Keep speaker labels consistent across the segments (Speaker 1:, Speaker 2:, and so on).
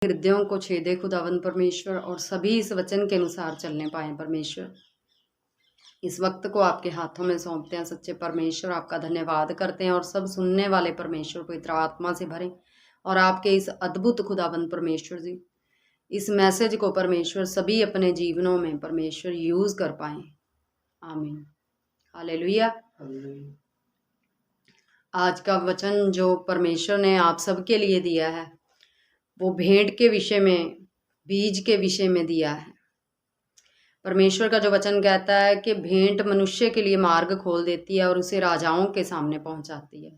Speaker 1: हृदयों को छेदे खुदावंद परमेश्वर, और सभी इस वचन के अनुसार चलने पाए परमेश्वर। इस वक्त को आपके हाथों में सौंपते हैं सच्चे परमेश्वर, आपका धन्यवाद करते हैं और सब सुनने वाले परमेश्वर पवित्र आत्मा से भरें और आपके इस अद्भुत खुदावंद परमेश्वर जी, इस मैसेज को परमेश्वर सभी अपने जीवनों में परमेश्वर यूज कर पाए। आमीन, हालेलुया। आज का वचन जो परमेश्वर ने आप सबके लिए दिया है वो भेंट के विषय में, बीज के विषय में दिया है। परमेश्वर का जो वचन कहता है कि भेंट मनुष्य के लिए मार्ग खोल देती है और उसे राजाओं के सामने पहुंचाती है।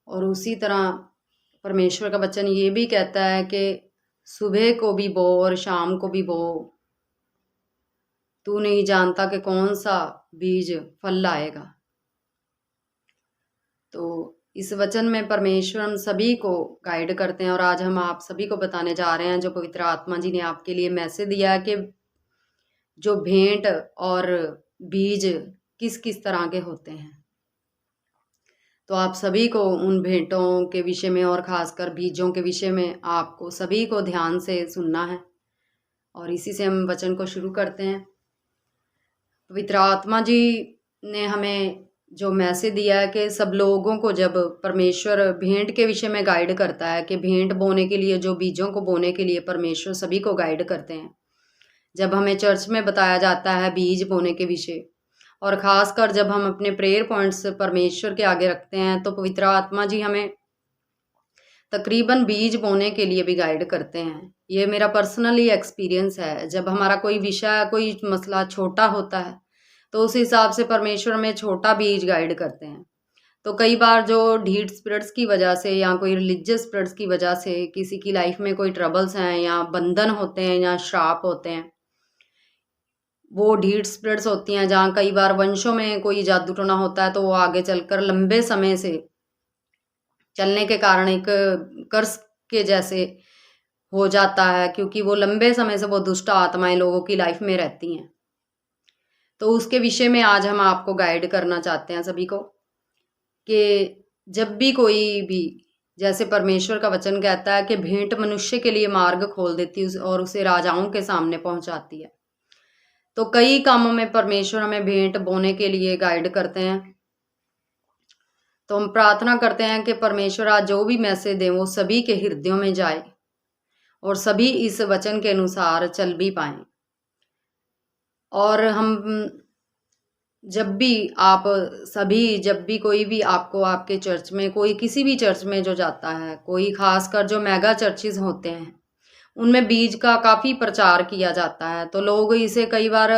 Speaker 1: और उसी तरह परमेश्वर का वचन ये भी कहता है कि सुबह को भी बो और शाम को भी बो, तू नहीं जानता कि कौन सा बीज फल लाएगा। तो इस वचन में परमेश्वर हम सभी को गाइड करते हैं और आज हम आप सभी को बताने जा रहे हैं जो पवित्र आत्मा जी ने आपके लिए मैसेज दिया है कि जो भेंट और बीज किस किस तरह के होते हैं। तो आप सभी को उन भेंटों के विषय में और खासकर बीजों के विषय में आपको सभी को ध्यान से सुनना है और इसी से हम वचन को शुरू करते हैं। पवित्र आत्मा जी ने हमें जो मैसेज दिया है कि सब लोगों को जब परमेश्वर भेंट के विषय में गाइड करता है कि भेंट बोने के लिए, जो बीजों को बोने के लिए परमेश्वर सभी को गाइड करते हैं। जब हमें चर्च में बताया जाता है बीज बोने के विषय, और ख़ासकर जब हम अपने प्रेयर पॉइंट्स परमेश्वर के आगे रखते हैं, तो पवित्र आत्मा जी हमें तकरीबन बीज बोने के लिए भी गाइड करते हैं। ये मेरा पर्सनली एक्सपीरियंस है। जब हमारा कोई विषय, कोई मसला छोटा होता है तो उस हिसाब से परमेश्वर में छोटा बीज गाइड करते हैं। तो कई बार जो ढीठ स्पिरिट्स की वजह से या कोई रिलीजियस स्पिरिट्स की वजह से किसी की लाइफ में कोई ट्रबल्स हैं या बंधन होते हैं या श्राप होते हैं, वो ढीठ स्पिरिट्स होती हैं। जहाँ कई बार वंशों में कोई जादू टोना होता है तो वो आगे चलकर लंबे समय से चलने के कारण एक कर्स के जैसे हो जाता है, क्योंकि वो लंबे समय से वो दुष्ट आत्माएं लोगों की लाइफ में रहती हैं। तो उसके विषय में आज हम आपको गाइड करना चाहते हैं सभी को कि जब भी कोई भी, जैसे परमेश्वर का वचन कहता है कि भेंट मनुष्य के लिए मार्ग खोल देती है और उसे राजाओं के सामने पहुंचाती है। तो कई कामों में परमेश्वर हमें भेंट बोने के लिए गाइड करते हैं। तो हम प्रार्थना करते हैं कि परमेश्वर आज जो भी मैसेज दें वो सभी के हृदयों में जाए और सभी इस वचन के अनुसार चल भी पाएं। और हम जब भी आप सभी, जब भी कोई भी आपको आपके चर्च में, कोई किसी भी चर्च में जो जाता है, कोई खासकर जो मेगा चर्चेज होते हैं उनमें बीज का काफ़ी प्रचार किया जाता है, तो लोग इसे कई बार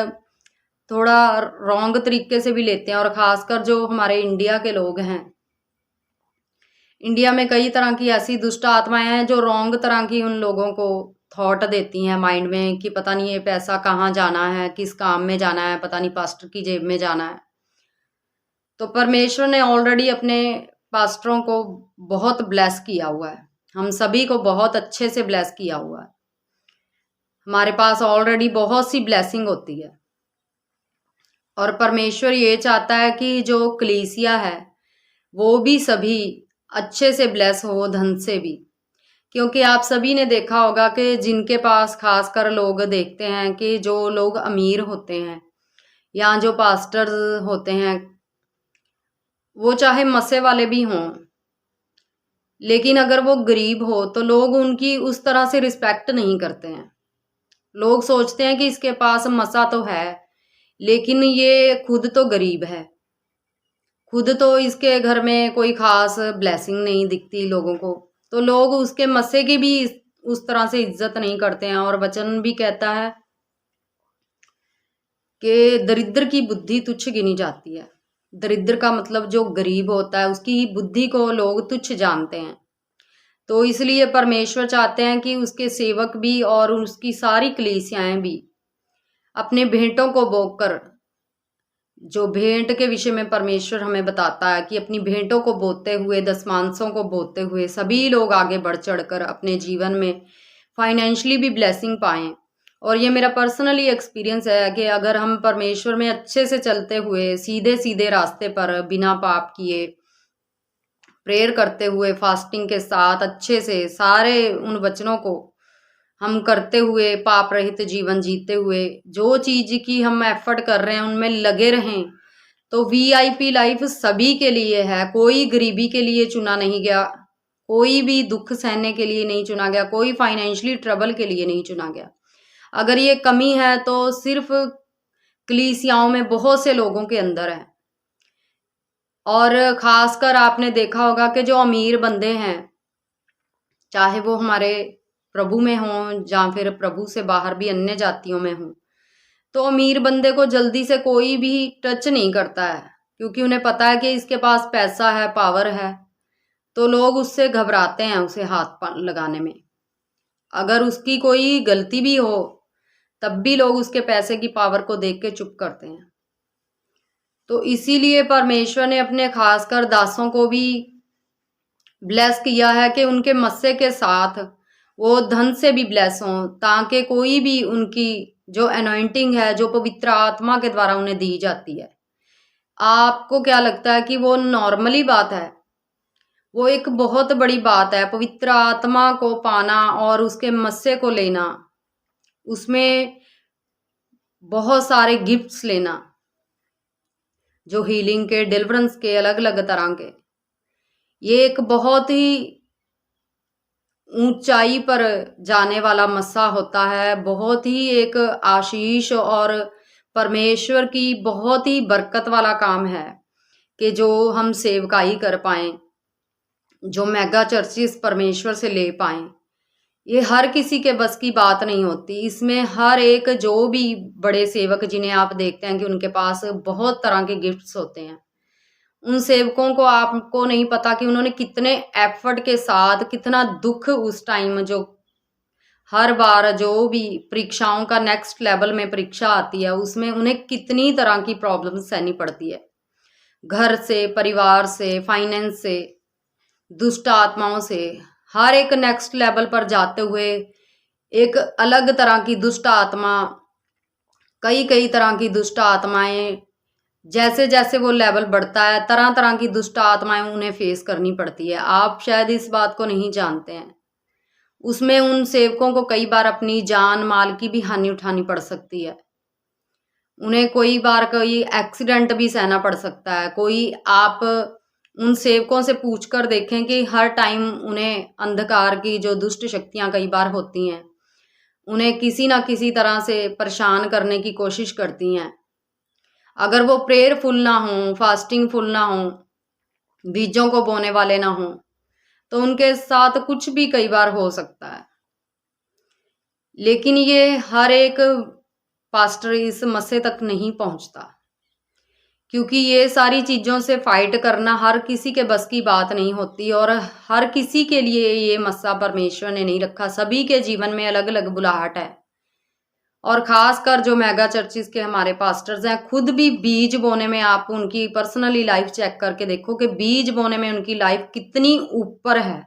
Speaker 1: थोड़ा रॉन्ग तरीके से भी लेते हैं। और ख़ासकर जो हमारे इंडिया के लोग हैं, इंडिया में कई तरह की ऐसी दुष्ट आत्माएं हैं जो रॉन्ग तरह की उन लोगों को थॉट देती हैं माइंड में कि पता नहीं ये पैसा कहाँ जाना है, किस काम में जाना है, पता नहीं पास्टर की जेब में जाना है। तो परमेश्वर ने ऑलरेडी अपने पास्टरों को बहुत ब्लेस किया हुआ है, हम सभी को बहुत अच्छे से ब्लेस किया हुआ है। हमारे पास ऑलरेडी बहुत सी ब्लेसिंग होती है और परमेश्वर ये चाहता है कि जो कलीसिया है वो भी सभी अच्छे से ब्लेस हो, धन से भी। क्योंकि आप सभी ने देखा होगा कि जिनके पास, खासकर लोग देखते हैं कि जो लोग अमीर होते हैं या जो पास्टर होते हैं वो चाहे मसे वाले भी हों, लेकिन अगर वो गरीब हो तो लोग उनकी उस तरह से रिस्पेक्ट नहीं करते हैं। लोग सोचते हैं कि इसके पास मसा तो है लेकिन ये खुद तो गरीब है, खुद तो इसके घर में कोई खास ब्लेसिंग नहीं दिखती लोगों को, तो लोग उसके मस्से की भी उस तरह से इज्जत नहीं करते हैं। और वचन भी कहता है कि दरिद्र की बुद्धि तुच्छ गिनी जाती है। दरिद्र का मतलब जो गरीब होता है उसकी बुद्धि को लोग तुच्छ जानते हैं। तो इसलिए परमेश्वर चाहते हैं कि उसके सेवक भी और उसकी सारी कलीसियाएं भी अपने भेंटों को बोकर, जो भेंट के विषय में परमेश्वर हमें बताता है कि अपनी भेंटों को बोते हुए, दशमांशों को बोते हुए सभी लोग आगे बढ़ चढ़कर अपने जीवन में फाइनेंशियली भी ब्लेसिंग पाएं। और ये मेरा पर्सनली एक्सपीरियंस है कि अगर हम परमेश्वर में अच्छे से चलते हुए सीधे सीधे रास्ते पर बिना पाप किए प्रेयर करते हुए फास्टिंग के साथ अच्छे से सारे उन वचनों को हम करते हुए पाप रहित जीवन जीते हुए जो चीज की हम एफर्ट कर रहे हैं उनमें लगे रहें, तो वीआईपी लाइफ सभी के लिए है। कोई गरीबी के लिए चुना नहीं गया, कोई भी दुख सहने के लिए नहीं चुना गया, कोई फाइनेंशियली ट्रबल के लिए नहीं चुना गया। अगर ये कमी है तो सिर्फ कलीसियाओं में बहुत से लोगों के अंदर है। और खासकर आपने देखा होगा कि जो अमीर बंदे हैं, चाहे वो हमारे प्रभु में हों या फिर प्रभु से बाहर भी अन्य जातियों में हों, तो अमीर बंदे को जल्दी से कोई भी टच नहीं करता है, क्योंकि उन्हें पता है कि इसके पास पैसा है, पावर है, तो लोग उससे घबराते हैं उसे हाथ लगाने में। अगर उसकी कोई गलती भी हो तब भी लोग उसके पैसे की पावर को देख के चुप करते हैं। तो इसीलिए परमेश्वर ने अपने खासकर दासों को भी ब्लेस किया है कि उनके मस्से के साथ वो धन से भी ब्लेस हों, ताकि कोई भी उनकी जो अनॉइंटिंग है, जो पवित्र आत्मा के द्वारा उन्हें दी जाती है, आपको क्या लगता है कि वो नॉर्मली बात है? वो एक बहुत बड़ी बात है। पवित्र आत्मा को पाना और उसके मस्से को लेना, उसमें बहुत सारे गिफ्ट्स लेना, जो हीलिंग के, डिलीवरेंस के, अलग अलग तरह के, ये एक बहुत ही ऊंचाई पर जाने वाला मस्सा होता है। बहुत ही एक आशीष और परमेश्वर की बहुत ही बरकत वाला काम है कि जो हम सेवकाई कर पाएं, जो मेगा चर्चिस परमेश्वर से ले पाएं। ये हर किसी के बस की बात नहीं होती। इसमें हर एक जो भी बड़े सेवक जिन्हें आप देखते हैं कि उनके पास बहुत तरह के गिफ्ट्स होते हैं, उन सेवकों को आपको नहीं पता कि उन्होंने कितने एफर्ट के साथ, कितना दुख उस टाइम, जो हर बार जो भी परीक्षाओं का नेक्स्ट लेवल में परीक्षा आती है, उसमें उन्हें कितनी तरह की प्रॉब्लम्स सहनी पड़ती है, घर से, परिवार से, फाइनेंस से, दुष्ट आत्माओं से। हर एक नेक्स्ट लेवल पर जाते हुए एक अलग तरह की दुष्ट आत्मा, कई तरह की दुष्ट आत्माएं, जैसे जैसे वो लेवल बढ़ता है तरह तरह की दुष्ट आत्माएं उन्हें फेस करनी पड़ती है। आप शायद इस बात को नहीं जानते हैं। उसमें उन सेवकों को कई बार अपनी जान माल की भी हानि उठानी पड़ सकती है। उन्हें कोई बार कोई एक्सीडेंट भी सहना पड़ सकता है। कोई आप उन सेवकों से पूछकर देखें कि हर टाइम उन्हें अंधकार की जो दुष्ट शक्तियां कई बार होती हैं, उन्हें किसी ना किसी तरह से परेशान करने की कोशिश करती हैं। अगर वो प्रेयरफुल ना हो, फास्टिंगफुल ना हो, बीजों को बोने वाले ना हो, तो उनके साथ कुछ भी कई बार हो सकता है। लेकिन ये हर एक पास्टर इस मस्से तक नहीं पहुंचता, क्योंकि ये सारी चीज़ों से फाइट करना हर किसी के बस की बात नहीं होती, और हर किसी के लिए ये मस्सा परमेश्वर ने नहीं रखा। सभी के जीवन में अलग अलग बुलाहट है। और खासकर जो मेगा चर्चिस के हमारे पास्टर्स हैं, खुद भी बीज बोने में आप उनकी पर्सनली लाइफ चेक करके देखो कि बीज बोने में उनकी लाइफ कितनी ऊपर है।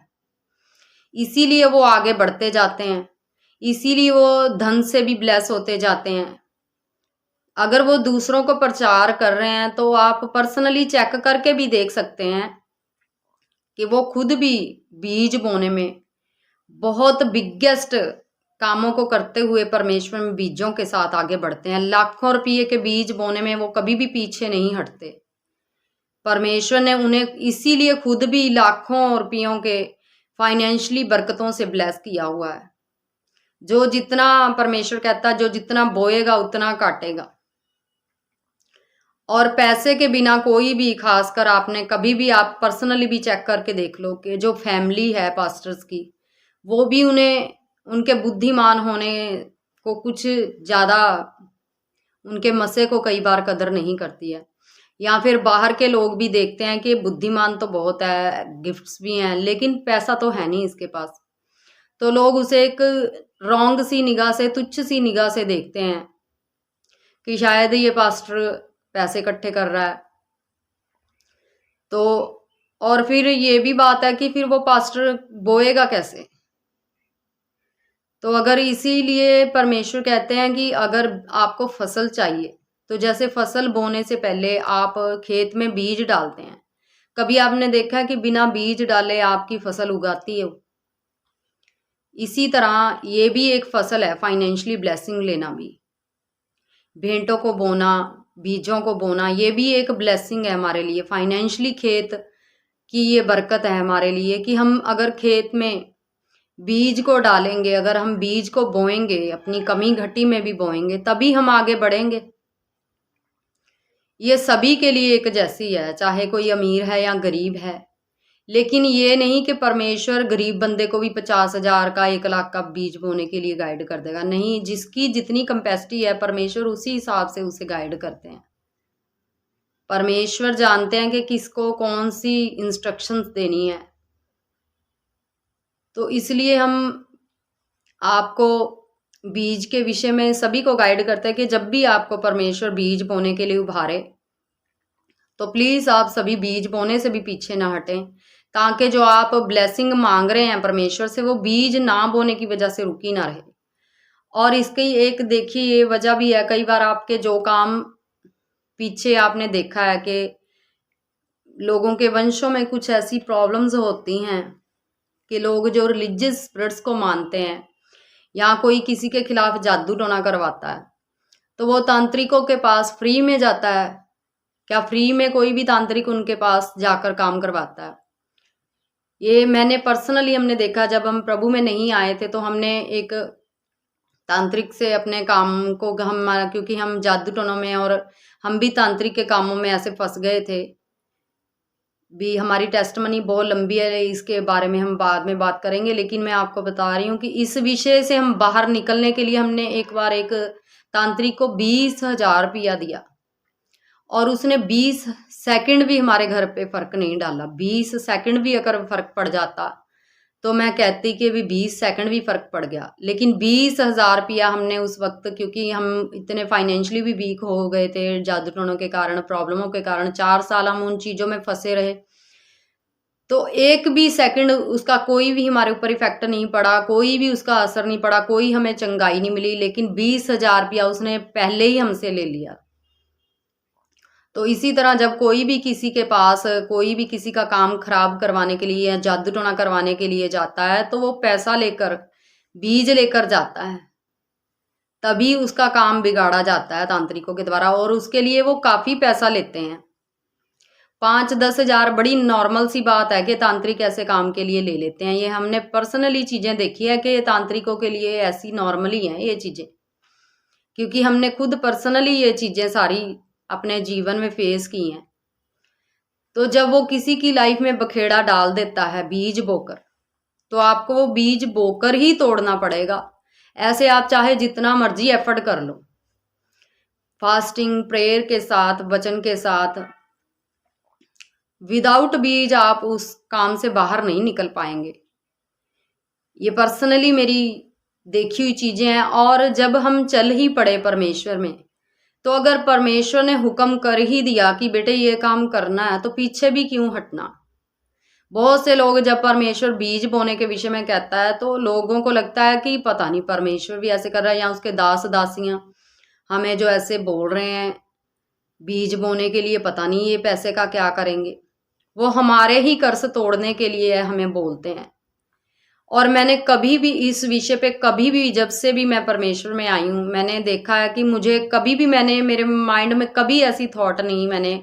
Speaker 1: इसीलिए वो आगे बढ़ते जाते हैं, इसीलिए वो धन से भी ब्लेस होते जाते हैं। अगर वो दूसरों को प्रचार कर रहे हैं तो आप पर्सनली चेक करके भी देख सकते हैं कि वो खुद भी बीज बोने में बहुत बिगेस्ट कामों को करते हुए परमेश्वर में बीजों के साथ आगे बढ़ते हैं। लाखों रुपये के बीज बोने में वो कभी भी पीछे नहीं हटते। परमेश्वर ने उन्हें इसीलिए खुद भी लाखों रुपयों के फाइनेंशियली बरकतों से ब्लेस किया हुआ है। जो जितना परमेश्वर कहता है, जो जितना बोएगा उतना काटेगा। और पैसे के बिना कोई भी, खासकर आपने कभी भी आप पर्सनली भी चेक करके देख लो कि जो फैमिली है पास्टर्स की, वो भी उन्हें उनके बुद्धिमान होने को कुछ ज़्यादा, उनके मसे को कई बार कदर नहीं करती है। या फिर बाहर के लोग भी देखते हैं कि बुद्धिमान तो बहुत है, गिफ्ट्स भी हैं, लेकिन पैसा तो है नहीं इसके पास, तो लोग उसे एक रॉन्ग सी निगाह से, तुच्छ सी निगाह से देखते हैं कि शायद ये पास्टर पैसे इकट्ठे कर रहा है। तो और फिर ये भी बात है कि फिर वो पास्टर बोएगा कैसे? तो अगर इसीलिए परमेश्वर कहते हैं कि अगर आपको फसल चाहिए तो जैसे फसल बोने से पहले आप खेत में बीज डालते हैं, कभी आपने देखा है कि बिना बीज डाले आपकी फसल उगाती है? इसी तरह ये भी एक फसल है, फाइनेंशियली ब्लेसिंग लेना भी। भेंटों को बोना, बीजों को बोना, ये भी एक ब्लेसिंग है हमारे लिए। फाइनेंशियली खेत की ये बरकत है हमारे लिए कि हम अगर खेत में बीज को डालेंगे, अगर हम बीज को बोएंगे, अपनी कमी घटी में भी बोएंगे, तभी हम आगे बढ़ेंगे। ये सभी के लिए एक जैसी है, चाहे कोई अमीर है या गरीब है। लेकिन ये नहीं कि परमेश्वर गरीब बंदे को भी 50,000 का 1 लाख का बीज बोने के लिए गाइड कर देगा। नहीं, जिसकी जितनी कैपेसिटी है परमेश्वर उसी हिसाब से उसे गाइड करते हैं। परमेश्वर जानते हैं कि किसको कौन सी इंस्ट्रक्शंस देनी है। तो इसलिए हम आपको बीज के विषय में सभी को गाइड करते हैं कि जब भी आपको परमेश्वर बीज बोने के लिए उभारे तो प्लीज़ आप सभी बीज बोने से भी पीछे ना हटें, ताकि जो आप ब्लेसिंग मांग रहे हैं परमेश्वर से वो बीज ना बोने की वजह से रुकी ना रहे। और इसकी एक देखिए ये वजह भी है, कई बार आपके जो काम पीछे आपने देखा है कि लोगों के वंशों में कुछ ऐसी प्रॉब्लम्स होती हैं कि लोग जो रिलीजियस स्पिरिट्स को मानते हैं या कोई किसी के खिलाफ जादू टोना करवाता है तो वो तांत्रिकों के पास फ्री में जाता है। क्या फ्री में कोई भी तांत्रिक उनके पास जाकर काम करवाता है? ये मैंने पर्सनली हमने देखा, जब हम प्रभु में नहीं आए थे तो हमने एक तांत्रिक से अपने काम को क्योंकि हम जादू टोनों में और हम भी तांत्रिक के कामों में ऐसे फंस गए थे भी। हमारी टेस्टमनी बहुत लंबी है, इसके बारे में हम बाद में बात करेंगे। लेकिन मैं आपको बता रही हूँ कि इस विषय से हम बाहर निकलने के लिए हमने एक बार एक तांत्रिक को 20,000 रुपया दिया और उसने 20 सेकंड भी हमारे घर पे फर्क नहीं डाला। 20 सेकंड भी अगर फर्क पड़ जाता तो मैं कहती कि भी 20 सेकंड भी फर्क पड़ गया। लेकिन 20,000 रुपया हमने उस वक्त, क्योंकि हम इतने फाइनेंशियली भी वीक हो गए थे जादू टोनों के कारण, प्रॉब्लमों के कारण, 4 साल हम उन चीज़ों में फंसे रहे। तो एक भी सेकंड उसका कोई भी हमारे ऊपर इफेक्ट नहीं पड़ा, कोई भी उसका असर नहीं पड़ा, कोई हमें चंगाई नहीं मिली। लेकिन 20,000 रुपया उसने पहले ही हमसे ले लिया। तो इसी तरह जब कोई भी किसी के पास कोई भी किसी का काम खराब करवाने के लिए या जादू टोना करवाने के लिए जाता है तो वो पैसा लेकर, बीज लेकर जाता है, तभी उसका काम बिगाड़ा जाता है तांत्रिकों के द्वारा। और उसके लिए वो काफ़ी पैसा लेते हैं, 5-10 हज़ार। बड़ी नॉर्मल सी बात है कि तांत्रिक ऐसे काम के लिए ले लेते हैं। ये हमने पर्सनली चीज़ें देखी है कि तांत्रिकों के लिए ऐसी नॉर्मली हैं ये चीज़ें, क्योंकि हमने खुद पर्सनली ये चीज़ें सारी अपने जीवन में फेस की हैं। तो जब वो किसी की लाइफ में बखेड़ा डाल देता है बीज बोकर, तो आपको वो बीज बोकर ही तोड़ना पड़ेगा। ऐसे आप चाहे जितना मर्जी एफर्ट कर लो, फास्टिंग, प्रेयर के साथ, वचन के साथ, विदाउट बीज आप उस काम से बाहर नहीं निकल पाएंगे। ये पर्सनली मेरी देखी हुई चीज़ें हैं। और जब हम चल ही पड़े परमेश्वर में, तो अगर परमेश्वर ने हुक्म कर ही दिया कि बेटे ये काम करना है, तो पीछे भी क्यों हटना। बहुत से लोग जब परमेश्वर बीज बोने के विषय में कहता है तो लोगों को लगता है कि पता नहीं परमेश्वर भी ऐसे कर रहा है या उसके दास दासियां हमें जो ऐसे बोल रहे हैं बीज बोने के लिए, पता नहीं ये पैसे का क्या करेंगे। वो हमारे ही कर्ज तोड़ने के लिए हमें बोलते हैं। और मैंने कभी भी इस विषय पे, कभी भी, जब से भी मैं परमेश्वर में आई हूँ, मैंने देखा है कि मुझे कभी भी, मेरे माइंड में कभी ऐसी थॉट नहीं मैंने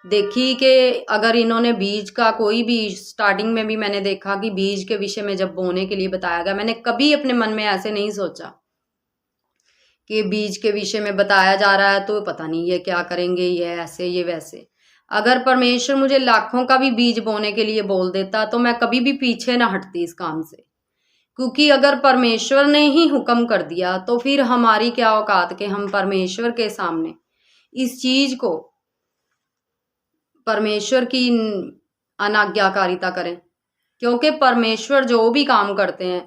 Speaker 1: देखी कि अगर इन्होंने बीज का कोई भी, स्टार्टिंग में भी मैंने देखा कि बीज के विषय में जब बोने के लिए बताया गया, मैंने कभी अपने मन में ऐसे नहीं सोचा कि बीज के विषय में बताया जा रहा है तो पता नहीं ये क्या करेंगे, ये ऐसे ये वैसे। अगर परमेश्वर मुझे लाखों का भी बीज बोने के लिए बोल देता तो मैं कभी भी पीछे ना हटती इस काम से, क्योंकि अगर परमेश्वर ने ही हुक्म कर दिया तो फिर हमारी क्या औकात कि हम परमेश्वर के सामने इस चीज को, परमेश्वर की अनाज्ञाकारिता करें। क्योंकि परमेश्वर जो भी काम करते हैं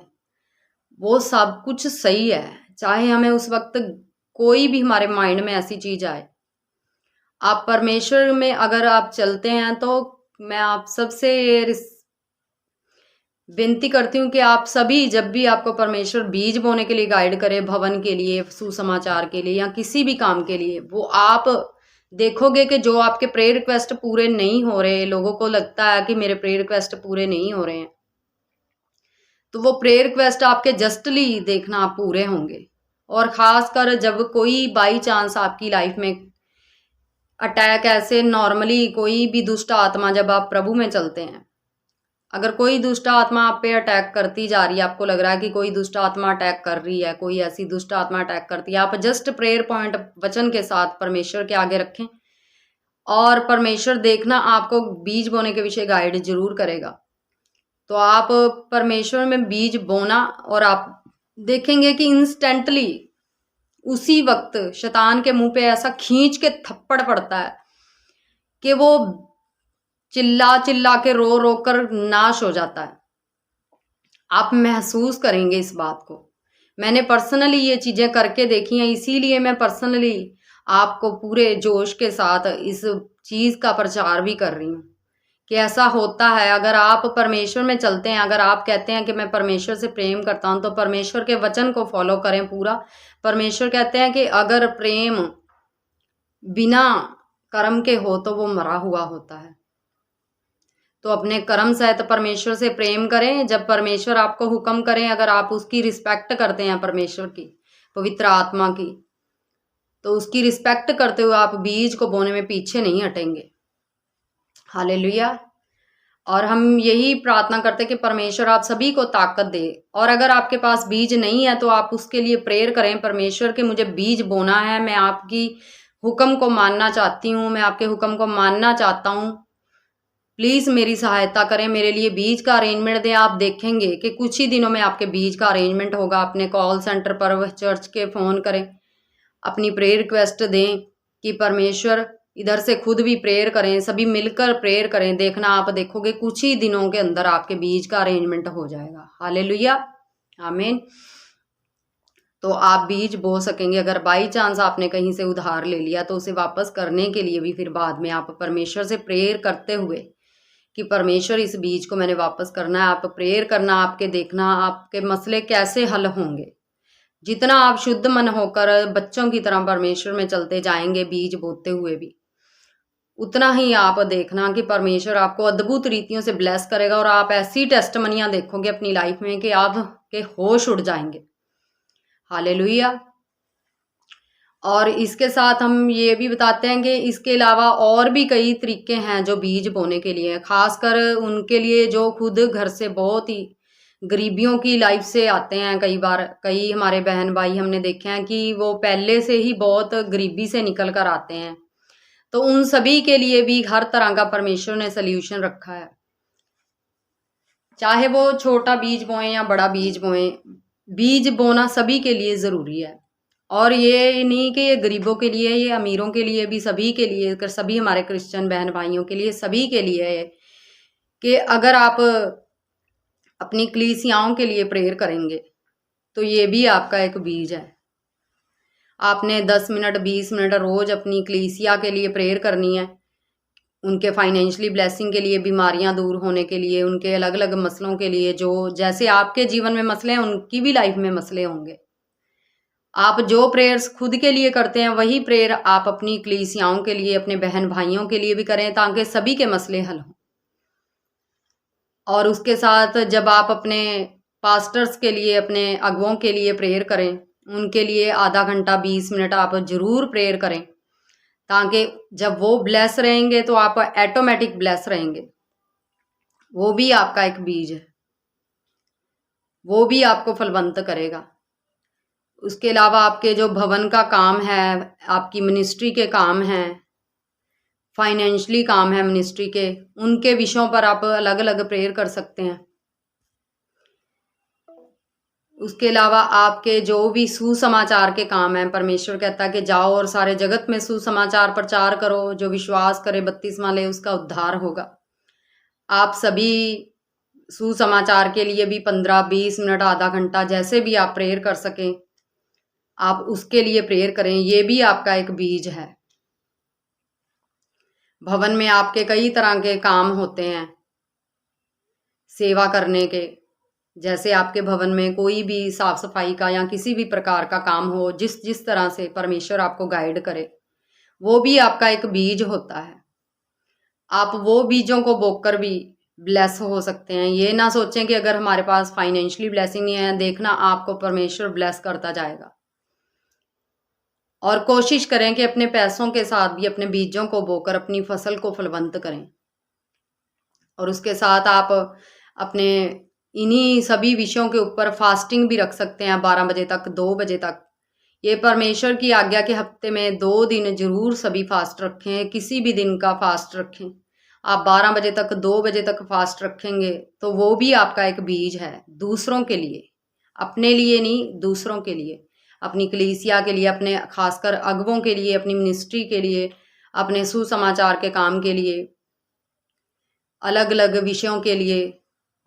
Speaker 1: वो सब कुछ सही है, चाहे हमें उस वक्त कोई भी हमारे माइंड में ऐसी चीज आए। आप परमेश्वर में अगर आप चलते हैं तो मैं आप सबसे विनती करती हूँ कि आप सभी, जब भी आपको परमेश्वर बीज बोने के लिए गाइड करे, भवन के लिए, सुसमाचार के लिए या किसी भी काम के लिए, वो आप देखोगे कि जो आपके प्रेयर रिक्वेस्ट पूरे नहीं हो रहे, लोगों को लगता है कि मेरे प्रेयर रिक्वेस्ट पूरे नहीं हो रहे हैं, तो वो प्रेयर रिक्वेस्ट आपके जस्टली देखना आप पूरे होंगे। और खासकर जब कोई बाई चांस आपकी लाइफ में अटैक, ऐसे नॉर्मली कोई भी दुष्ट आत्मा, जब आप प्रभु में चलते हैं, अगर कोई दुष्ट आत्मा आप पे अटैक करती जा रही है, आपको लग रहा है कि कोई दुष्ट आत्मा अटैक कर रही है, कोई ऐसी दुष्ट आत्मा अटैक करती है, आप जस्ट प्रेयर पॉइंट वचन के साथ परमेश्वर के आगे रखें और परमेश्वर देखना आपको बीज बोने के विषय गाइड जरूर करेगा। तो आप परमेश्वर में बीज बोना और आप देखेंगे कि इंस्टेंटली उसी वक्त शैतान के मुंह पे ऐसा खींच के थप्पड़ पड़ता है कि वो चिल्ला चिल्ला के रो रो कर नाश हो जाता है। आप महसूस करेंगे इस बात को। मैंने पर्सनली ये चीज़ें करके देखी हैं, इसीलिए मैं पर्सनली आपको पूरे जोश के साथ इस चीज़ का प्रचार भी कर रही हूँ कि ऐसा होता है। अगर आप परमेश्वर में चलते हैं, अगर आप कहते हैं कि मैं परमेश्वर से प्रेम करता हूँ, तो परमेश्वर के वचन को फॉलो करें पूरा। परमेश्वर कहते हैं कि अगर प्रेम बिना कर्म के हो तो वो मरा हुआ होता है। तो अपने कर्म सहित परमेश्वर से प्रेम करें। जब परमेश्वर आपको हुक्म करें, अगर आप उसकी रिस्पेक्ट करते हैं, परमेश्वर की, पवित्र आत्मा की, तो उसकी रिस्पेक्ट करते हुए आप बीज को बोने में पीछे नहीं हटेंगे। हालेलुया। और हम यही प्रार्थना करते हैं कि परमेश्वर आप सभी को ताकत दे। और अगर आपके पास बीज नहीं है तो आप उसके लिए प्रेयर करें, परमेश्वर के मुझे बीज बोना है, मैं आपकी हुक्म को मानना चाहती हूँ, मैं आपके हुक्म को मानना चाहता हूँ, प्लीज़ मेरी सहायता करें, मेरे लिए बीज का अरेंजमेंट दें। आप देखेंगे कि कुछ ही दिनों में आपके बीज का अरेंजमेंट होगा। अपने कॉल सेंटर पर वह चर्च के फ़ोन करें, अपनी प्रेयर रिक्वेस्ट दें कि परमेश्वर, इधर से खुद भी प्रेयर करें, सभी मिलकर प्रेयर करें। देखना, आप देखोगे कुछ ही दिनों के अंदर आपके बीज का अरेंजमेंट हो जाएगा। हालेलुया, आमीन। तो आप बीज बो सकेंगे। अगर बाई चांस आपने कहीं से उधार ले लिया तो उसे वापस करने के लिए भी फिर बाद में आप परमेश्वर से प्रेयर करते हुए कि परमेश्वर इस बीज को मैंने वापस करना है, आप प्रेयर करना, आपके देखना आपके मसले कैसे हल होंगे। जितना आप शुद्ध मन होकर बच्चों की तरह परमेश्वर में चलते जाएंगे बीज बोते हुए भी, उतना ही आप देखना कि परमेश्वर आपको अद्भुत रीतियों से ब्लेस करेगा और आप ऐसी टेस्टमनियां देखोगे अपनी लाइफ में कि आपके होश उड़ जाएंगे। हालेलुया। और इसके साथ हम ये भी बताते हैं कि इसके अलावा और भी कई तरीके हैं जो बीज बोने के लिए, खासकर उनके लिए जो खुद घर से बहुत ही गरीबियों की लाइफ से आते हैं। कई बार कई हमारे बहन भाई हमने देखे हैं कि वो पहले से ही बहुत गरीबी से निकल कर आते हैं, तो उन सभी के लिए भी हर तरह का परमेश्वर ने सल्यूशन रखा है। चाहे वो छोटा बीज बोएं या बड़ा बीज बोएं, बीज बोना सभी के लिए ज़रूरी है। और ये नहीं कि ये गरीबों के लिए, ये अमीरों के लिए भी, सभी के लिए, सभी हमारे क्रिश्चियन बहन भाइयों के लिए, सभी के लिए है कि अगर आप अपनी कलीसियाओं के लिए प्रेयर करेंगे तो ये भी आपका एक बीज है। आपने 10 मिनट 20 मिनट रोज़ अपनी कलीसिया के लिए प्रेयर करनी है, उनके फाइनेंशियली ब्लेसिंग के लिए, बीमारियां दूर होने के लिए, उनके अलग अलग मसलों के लिए, जो जैसे आपके जीवन में मसले हैं उनकी भी लाइफ में मसले होंगे। आप जो प्रेयर्स खुद के लिए करते हैं वही प्रेयर आप अपनी कलीसियाओं के लिए, अपने बहन भाइयों के लिए भी करें, ताकि सभी के मसले हल हों। और उसके साथ जब आप अपने पास्टर्स के लिए, अपने अगुओं के लिए प्रेयर करें, उनके लिए आधा घंटा 20 मिनट आप ज़रूर प्रेयर करें, ताकि जब वो ब्लेस रहेंगे तो आप ऑटोमेटिक ब्लेस रहेंगे। वो भी आपका एक बीज है, वो भी आपको फलवंत करेगा। उसके अलावा आपके जो भवन का काम है, आपकी मिनिस्ट्री के काम हैं, फाइनेंशियली काम है मिनिस्ट्री के, उनके विषयों पर आप अलग अलग प्रेयर कर सकते हैं। उसके अलावा आपके जो भी सुसमाचार के काम हैं, परमेश्वर कहता है कि जाओ और सारे जगत में सुसमाचार प्रचार करो, जो विश्वास करे बपतिस्मा ले उसका उद्धार होगा। आप सभी सुसमाचार के लिए भी 15-20 मिनट, आधा घंटा, जैसे भी आप प्रेयर कर सकें, आप उसके लिए प्रेयर करें। ये भी आपका एक बीज है। भवन में आपके कई तरह के काम होते हैं सेवा करने के, जैसे आपके भवन में कोई भी साफ सफाई का या किसी भी प्रकार का काम हो, जिस जिस तरह से परमेश्वर आपको गाइड करे वो भी आपका एक बीज होता है। आप वो बीजों को बोकर भी ब्लेस हो सकते हैं। ये ना सोचें कि अगर हमारे पास फाइनेंशियली ब्लेसिंग नहीं है, देखना आपको परमेश्वर ब्लेस करता जाएगा। और कोशिश करें कि अपने पैसों के साथ भी अपने बीजों को बोकर अपनी फसल को फलवंत करें। और उसके साथ आप अपने इन्हीं सभी विषयों के ऊपर फास्टिंग भी रख सकते हैं 12 बजे तक, 2 बजे तक। ये परमेश्वर की आज्ञा के हफ्ते में 2 दिन जरूर सभी फास्ट रखें, किसी भी दिन का फास्ट रखें। आप 12 बजे तक, 2 बजे तक फास्ट रखेंगे तो वो भी आपका एक बीज है दूसरों के लिए, अपने लिए नहीं, दूसरों के लिए, अपनी कलीसिया के लिए, अपने खासकर अगुवों के लिए, अपनी मिनिस्ट्री के लिए, अपने सुसमाचार के काम के लिए, अलग अलग विषयों के लिए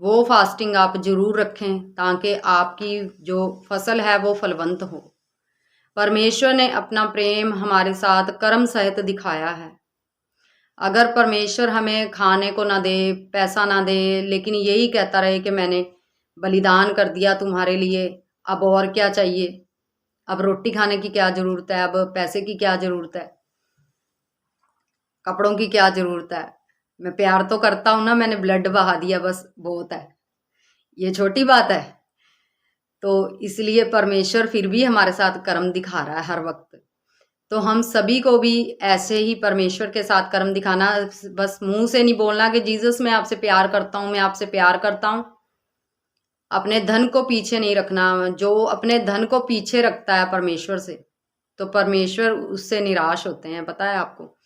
Speaker 1: वो फास्टिंग आप जरूर रखें ताकि आपकी जो फसल है वो फलवंत हो। परमेश्वर ने अपना प्रेम हमारे साथ कर्म सहित दिखाया है। अगर परमेश्वर हमें खाने को ना दे, पैसा ना दे, लेकिन यही कहता रहे कि मैंने बलिदान कर दिया तुम्हारे लिए, अब और क्या चाहिए, अब रोटी खाने की क्या जरूरत है, अब पैसे की क्या जरूरत है, कपड़ों की क्या जरूरत है, मैं प्यार तो करता हूं ना, मैंने ब्लड बहा दिया, बस बहुत है, ये छोटी बात है। तो इसलिए परमेश्वर फिर भी हमारे साथ कर्म दिखा रहा है हर वक्त। तो हम सभी को भी ऐसे ही परमेश्वर के साथ कर्म दिखाना, बस मुंह से नहीं बोलना कि जीसस मैं आपसे प्यार करता हूँ, मैं आपसे प्यार करता हूँ। अपने धन को पीछे नहीं रखना। जो अपने धन को पीछे रखता है परमेश्वर से, तो परमेश्वर उससे निराश होते हैं, पता है आपको।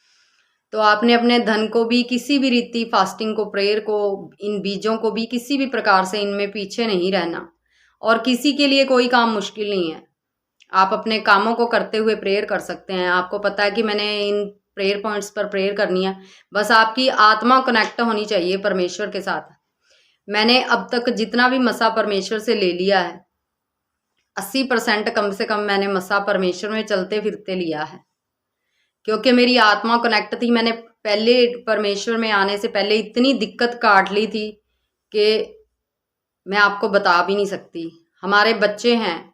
Speaker 1: तो आपने अपने धन को भी किसी भी रीति, फास्टिंग को, प्रेयर को, इन बीजों को भी किसी भी प्रकार से इनमें पीछे नहीं रहना। और किसी के लिए कोई काम मुश्किल नहीं है। आप अपने कामों को करते हुए प्रेयर कर सकते हैं। आपको पता है कि मैंने इन प्रेयर पॉइंट्स पर प्रेयर करनी है, बस आपकी आत्मा कनेक्ट होनी चाहिए परमेश्वर के साथ। मैंने अब तक जितना भी मसा परमेश्वर से ले लिया है, 80% कम से कम मैंने मसा परमेश्वर में चलते फिरते लिया है, क्योंकि मेरी आत्मा कनेक्ट थी। मैंने पहले परमेश्वर में आने से पहले इतनी दिक्कत काट ली थी कि मैं आपको बता भी नहीं सकती। हमारे बच्चे हैं,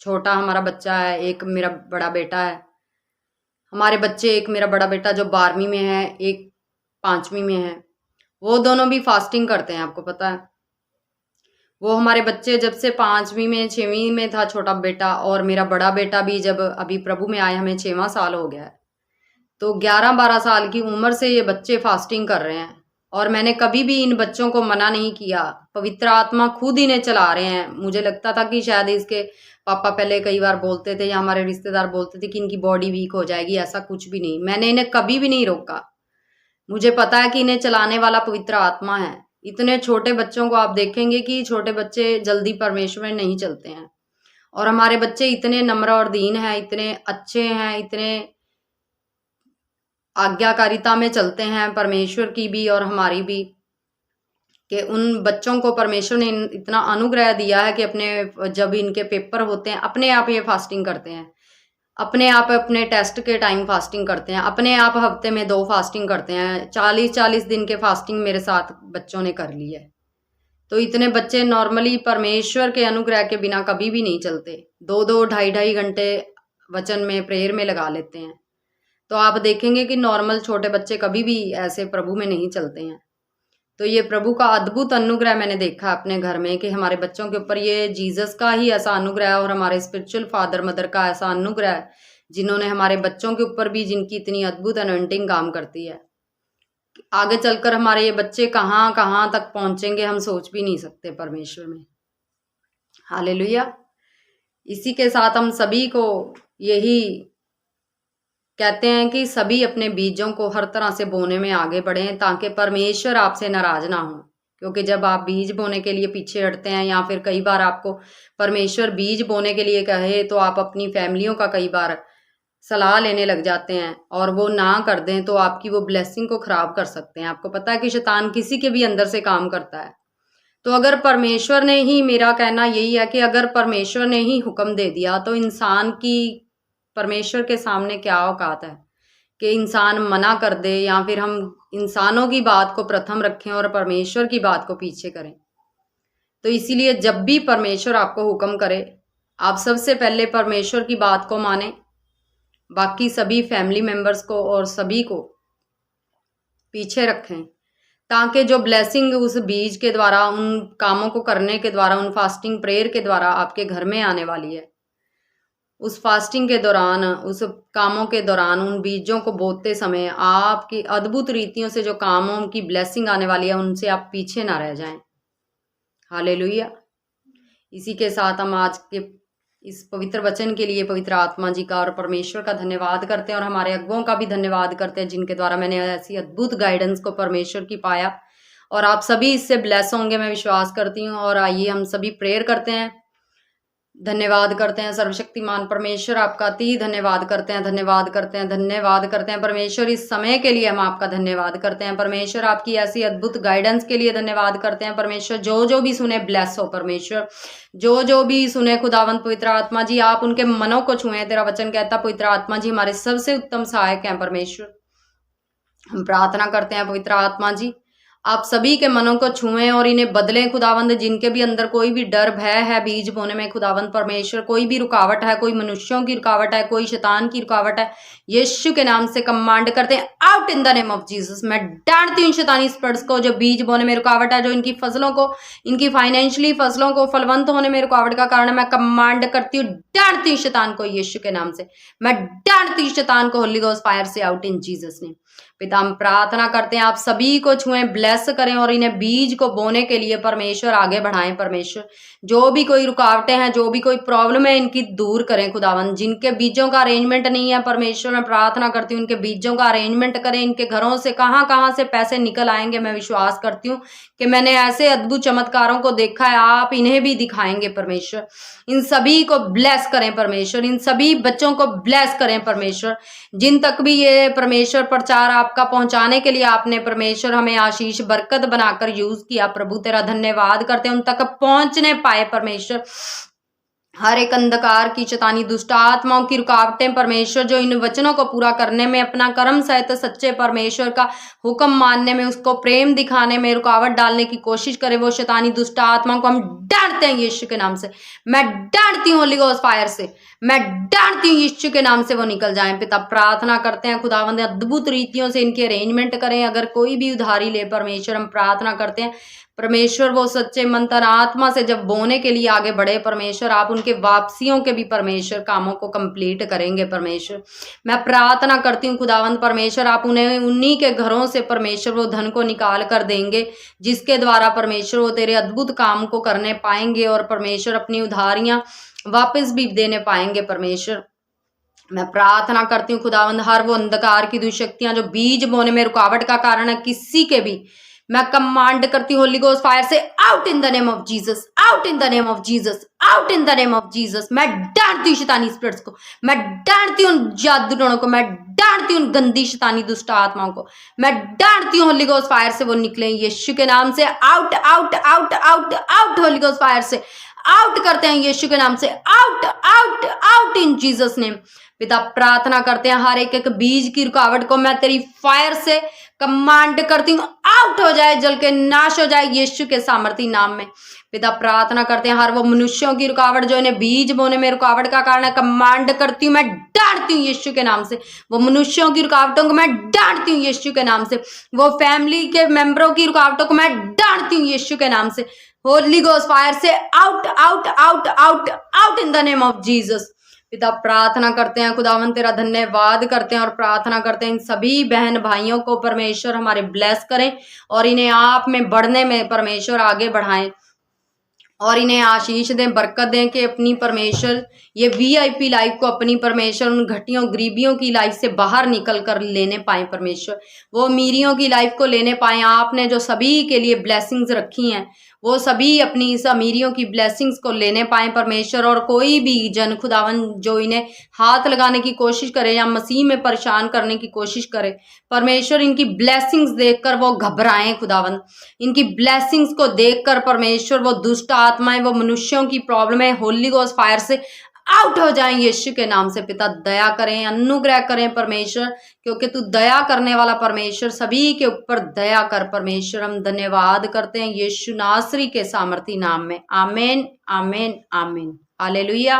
Speaker 1: छोटा हमारा बच्चा है, एक मेरा बड़ा बेटा है। हमारे बच्चे, एक मेरा बड़ा बेटा जो 12वीं में है, एक 5वीं में है, वो दोनों भी फास्टिंग करते हैं, आपको पता है। वो हमारे बच्चे जब से 5वीं में, 6वीं में था छोटा बेटा, और मेरा बड़ा बेटा भी जब अभी प्रभु में आए, हमें 6वां साल हो गया है, तो 11-12 साल की उम्र से ये बच्चे फास्टिंग कर रहे हैं। और मैंने कभी भी इन बच्चों को मना नहीं किया, पवित्र आत्मा खुद इन्हें चला रहे हैं। मुझे लगता था कि शायद इसके पापा पहले कई बार बोलते थे या हमारे रिश्तेदार बोलते थे कि इनकी बॉडी वीक हो जाएगी, ऐसा कुछ भी नहीं। मैंने इन्हें कभी भी नहीं रोका। मुझे पता है कि इन्हें चलाने वाला पवित्र आत्मा है। इतने छोटे बच्चों को आप देखेंगे कि छोटे बच्चे जल्दी परमेश्वर में नहीं चलते हैं, और हमारे बच्चे इतने नम्र और दीन हैं, इतने अच्छे हैं, इतने आज्ञाकारिता में चलते हैं, परमेश्वर की भी और हमारी भी, कि उन बच्चों को परमेश्वर ने इतना अनुग्रह दिया है कि अपने जब इनके पेपर होते हैं, अपने आप ये फास्टिंग करते हैं, अपने आप अपने टेस्ट के टाइम फास्टिंग करते हैं, अपने आप हफ्ते में 2 फास्टिंग करते हैं। 40-40 दिन के फास्टिंग मेरे साथ बच्चों ने कर ली है। तो इतने बच्चे नॉर्मली परमेश्वर के अनुग्रह के बिना कभी भी नहीं चलते। 2-2, 2.5-2.5 घंटे वचन में, प्रेयर में लगा लेते हैं। तो आप देखेंगे कि नॉर्मल छोटे बच्चे कभी भी ऐसे प्रभु में नहीं चलते हैं। तो ये प्रभु का अद्भुत अनुग्रह मैंने देखा अपने घर में कि हमारे बच्चों के ऊपर ये जीसस का ही ऐसा अनुग्रह है, और हमारे स्पिरिचुअल फादर मदर का ऐसा अनुग्रह है, जिन्होंने हमारे बच्चों के ऊपर भी, जिनकी इतनी अद्भुत अनॉइंटिंग काम करती है। आगे चलकर हमारे ये बच्चे कहाँ कहाँ तक पहुंचेंगे, हम सोच भी नहीं सकते परमेश्वर में। हालेलुया। इसी के साथ हम सभी को यही कहते हैं कि सभी अपने बीजों को हर तरह से बोने में आगे बढ़ें, ताकि परमेश्वर आपसे नाराज ना हो। क्योंकि जब आप बीज बोने के लिए पीछे हटते हैं, या फिर कई बार आपको परमेश्वर बीज बोने के लिए कहे तो आप अपनी फैमिलियों का कई बार सलाह लेने लग जाते हैं, और वो ना कर दें तो आपकी वो ब्लेसिंग को खराब कर सकते हैं। आपको पता है कि शैतान किसी के भी अंदर से काम करता है। तो अगर परमेश्वर ने ही, मेरा कहना यही है कि अगर परमेश्वर ने ही हुक्म दे दिया, तो इंसान की परमेश्वर के सामने क्या औकात है कि इंसान मना कर दे, या फिर हम इंसानों की बात को प्रथम रखें और परमेश्वर की बात को पीछे करें। तो इसीलिए जब भी परमेश्वर आपको हुक्म करे, आप सबसे पहले परमेश्वर की बात को माने, बाकी सभी फैमिली मेंबर्स को और सभी को पीछे रखें, ताकि जो ब्लेसिंग उस बीज के द्वारा, उन कामों को करने के द्वारा, उन फास्टिंग प्रेयर के द्वारा आपके घर में आने वाली है, उस फास्टिंग के दौरान, उस कामों के दौरान, उन बीजों को बोते समय आपकी अद्भुत रीतियों से जो कामों की ब्लेसिंग आने वाली है, उनसे आप पीछे ना रह जाएं। हालेलुया। इसी के साथ हम आज के इस पवित्र वचन के लिए पवित्र आत्मा जी का और परमेश्वर का धन्यवाद करते हैं, और हमारे अगुओं का भी धन्यवाद करते हैं, जिनके द्वारा मैंने ऐसी अद्भुत गाइडेंस को परमेश्वर की पाया, और आप सभी इससे ब्लेस होंगे मैं विश्वास करती हूँ। और आइए हम सभी प्रेयर करते हैं, धन्यवाद करते हैं। सर्वशक्तिमान परमेश्वर, आपका अति धन्यवाद करते हैं, धन्यवाद करते हैं, धन्यवाद करते हैं परमेश्वर। इस समय के लिए हम आपका धन्यवाद करते हैं परमेश्वर, आपकी ऐसी अद्भुत गाइडेंस के लिए धन्यवाद करते हैं परमेश्वर। जो जो भी सुने ब्लेस हो परमेश्वर, जो जो भी सुने खुदावंत पवित्र आत्मा जी, आप उनके मनों को छुएं। तेरा वचन कहता पवित्र आत्मा जी हमारे सबसे उत्तम सहायक हैं परमेश्वर। हम प्रार्थना करते हैं पवित्र आत्मा जी, आप सभी के मनों को छुएं और इन्हें बदलें खुदावंद। जिनके भी अंदर कोई भी डर भय है बीज बोने में खुदावंद परमेश्वर, कोई भी रुकावट है, कोई मनुष्यों की रुकावट है, कोई शैतान की रुकावट है, यीशु के नाम से कमांड करते हैं, out in the name of Jesus. मैं डांटती हूँ शैतानी स्पिरिट्स को जो बीज बोने में रुकावट है, जो इनकी फसलों को, इनकी फाइनेंशियली फसलों को फलवंत होने में रुकावट का कारण है। मैं कमांड करती हूँ, डांटती हूँ शैतान को यीशु के नाम से। मैं डांटती हूँ शैतान को होली गोस्ट फायर से, आउट इन जीसस नेम। पिता हम प्रार्थना करते हैं आप सभी को छुएं, ब्लेस करें और इन्हें बीज को बोने के लिए परमेश्वर आगे बढ़ाएं परमेश्वर। जो भी कोई रुकावटें हैं, जो भी कोई प्रॉब्लम है, इनकी दूर करें खुदावन। जिनके बीजों का अरेंजमेंट नहीं है परमेश्वर, मैं प्रार्थना करती हूँ इनके बीजों का अरेंजमेंट करें। इनके घरों से कहाँ कहाँ से पैसे निकल आएंगे, मैं विश्वास करती हूँ कि मैंने ऐसे अद्भुत चमत्कारों को देखा है, आप इन्हें भी दिखाएंगे परमेश्वर। इन सभी को ब्लेस करें परमेश्वर, इन सभी बच्चों को ब्लेस करें परमेश्वर। जिन तक भी ये परमेश्वर प्रचार आपका पहुंचाने के लिए आपने परमेश्वर हमें आशीष बरकत बनाकर यूज किया, प्रभु तेरा धन्यवाद करते हैं। उन तक पहुंचने पाए परमेश्वर। हर एक अंधकार की चेतावनी, दुष्ट आत्माओं की रुकावटें परमेश्वर, जो इन वचनों को पूरा करने में, अपना कर्म सहित सच्चे परमेश्वर का हुक्म मानने में, उसको प्रेम दिखाने में रुकावट डालने की कोशिश करे, वो शैतानी दुष्ट आत्माओं को हम डांटते हैं यीशु के नाम से। मैं डांटती हूँ होली गोस्ट फायर से, मैं डांटती हूँ यीशु के नाम से, वो निकल जाएं। पिता प्रार्थना करते हैं खुदावंद अद्भुत रीतियों से इनके अरेंजमेंट करें। अगर कोई भी उधारी ले परमेश्वर, हम प्रार्थना करते हैं परमेश्वर वो सच्चे मन तन आत्मा से जब बोने के लिए आगे बढ़े परमेश्वर, आप उनके वापसियों के भी परमेश्वर कामों को कंप्लीट करेंगे परमेश्वर। मैं प्रार्थना करती हूँ खुदावंद परमेश्वर, आप उन्हें उन्हीं के घरों से परमेश्वर वो धन को निकाल कर देंगे, जिसके द्वारा परमेश्वर वो तेरे अद्भुत काम को करने पाएंगे और परमेश्वर अपनी उधारियां वापस भी देने पाएंगे परमेश्वर। मैं प्रार्थना करती हूँ खुदावंद, हर वो अंधकार की दुशक्तियां जो बीज बोने में रुकावट का कारण है किसी के भी, मैं कमांड करती हूँ होली गोस्ट फायर से, out in the name of Jesus, out in the name of Jesus, out in the name of Jesus. मैं डांटती हूँ शैतानी स्पिरिट्स को, मैं डांटती हूँ जादूटों को, मैं डांटती हूँ गंदी शैतानी दुष्ट आत्माओं को, मैं डांटती हूँ होली गोस्ट फायर से, वो निकले यीशु के नाम से। Out out out out out Holi ghost fire से, आउट करते हैं यीशु के नाम से, out out out in Jesus name. पिता प्रार्थना करते हैं हर एक एक बीज की रुकावट को मैं तेरी फायर से कमांड करती हूँ, आउट हो जाए, जल के नाश हो जाए यीशु के सामर्थी नाम में। पिता प्रार्थना करते हैं हर वो मनुष्यों की रुकावट जो इन्हें बीज बोने में रुकावट का कारण है, कमांड करती हूँ, मैं डांटती हूँ यीशु के नाम से। वो मनुष्यों की रुकावटों को मैं डांटती हूँ यीशु के नाम से। वो फैमिली के मेंबरों की रुकावटों को मैं डांटती हूँ यीशु के नाम से। होली गोस्ट फायर से, out out out out out in the name of Jesus. पिता प्रार्थना करते हैं खुदावन तेरा धन्यवाद करते हैं और प्रार्थना करते हैं इन सभी बहन भाइयों को परमेश्वर हमारे ब्लेस करें और इन्हें आप में बढ़ने में परमेश्वर आगे बढ़ाएं और इन्हें आशीष दें, बरकत दें कि अपनी परमेश्वर ये वीआईपी लाइफ को अपनी परमेश्वर उन घटियों गरीबियों की लाइफ से बाहर निकल कर लेने पाए परमेश्वर, वो अमीरियों की लाइफ को लेने पाए। आपने जो सभी के लिए ब्लेसिंग्स रखी हैं वो सभी अपनी इस अमीरियों की ब्लेसिंग्स को लेने पाए परमेश्वर। और कोई भी जन खुदावन जो इन्हें हाथ लगाने की कोशिश करे या मसीह में परेशान करने की कोशिश करे परमेश्वर, इनकी ब्लेसिंग्स देखकर वो घबराएं खुदावन, इनकी ब्लेसिंग्स को देखकर परमेश्वर वो दुष्ट आत्माएं, वो मनुष्यों की प्रॉब्लम है, होली गोस्ट फायर से आउट हो जाएं यीशु के नाम से। पिता दया करें, अनुग्रह करें परमेश्वर, क्योंकि तू दया करने वाला परमेश्वर, सभी के ऊपर दया कर परमेश्वर। हम धन्यवाद करते हैं यीशु नासरी के सामर्थी नाम में, आमीन आमीन आमीन। हालेलुया।